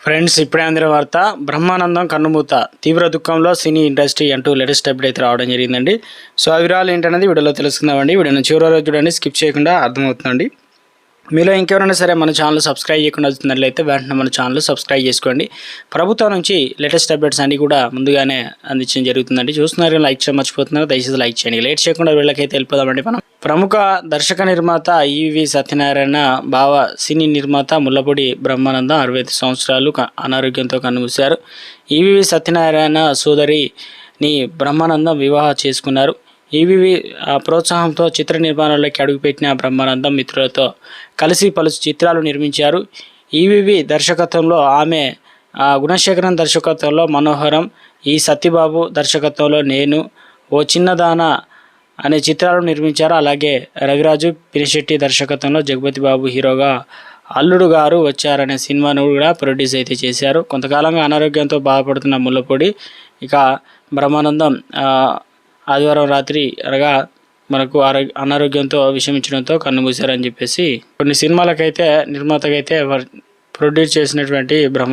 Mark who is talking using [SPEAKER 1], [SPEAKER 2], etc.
[SPEAKER 1] Friends, ఇప్పుడే అందిన వార్త. బ్రహ్మానందం కన్నుమూత, తీవ్ర దుఃఖంలో సినీ ఇండస్ట్రీ అంటూ లేటెస్ట్ అప్డేట్ అయితే రావడం జరిగిందండి. సో ఆ వివరాలు ఏంటనేది వీడియోలో తెలుసుకుందామండి. వీడియోని చివరి రోజు చూడండి, స్కిప్ చేయకుండా అర్థమవుతుందండి. మీలో ఇంకెవరైనా సరే మన ఛానల్ సబ్స్క్రైబ్ చేయకుండా వస్తున్నట్లయితే వెంటనే మన ఛానల్ సబ్స్క్రైబ్ చేసుకోండి. ప్రభుత్వం నుంచి లేటెస్ట్ అప్డేట్స్ అన్ని కూడా ముందుగానే అందించడం జరుగుతుందండి. చూస్తున్నారు, లైక్ చేయడం మర్చిపోతున్నారు, దయచేసి లైక్ చేయండి. లేట్ చేయకుండా వీళ్ళకైతే వెళ్ళిపోదామండి. మనం ప్రముఖ దర్శక నిర్మాత ఈవి సత్యనారాయణ బావ సినీ నిర్మాత ముల్లపూడి బ్రహ్మానందం 65 సంవత్సరాలు అనారోగ్యంతో కన్నుమూశారు. ఈవి సత్యనారాయణ సోదరిని బ్రహ్మానందం వివాహం చేసుకున్నారు. ఈవీవి ప్రోత్సాహంతో చిత్ర నిర్మాణంలోకి అడుగుపెట్టిన బ్రహ్మానందం మిత్రులతో కలిసి పలు చిత్రాలు నిర్మించారు. ఈవీవి దర్శకత్వంలో ఆమె, గుణశేఖరన్ దర్శకత్వంలో మనోహరం, ఈ సత్యబాబు దర్శకత్వంలో నేను, ఓ చిన్నదాన అనే చిత్రాలు నిర్మించారు. అలాగే రవిరాజు పినిశెట్టి దర్శకత్వంలో జగపతి బాబు హీరోగా అల్లుడు గారు వచ్చారనే సినిమాను కూడా ప్రొడ్యూస్ అయితే చేశారు. కొంతకాలంగా అనారోగ్యంతో బాధపడుతున్న ముల్లపూడి ఇక బ్రహ్మానందం ఆదివారం రాత్రి అనగా మనకు అనారోగ్యంతో విషమించడంతో కన్నుమూశారని చెప్పేసి కొన్ని సినిమాలకైతే నిర్మాతకైతే ప్రొడ్యూస్ చేసినటువంటి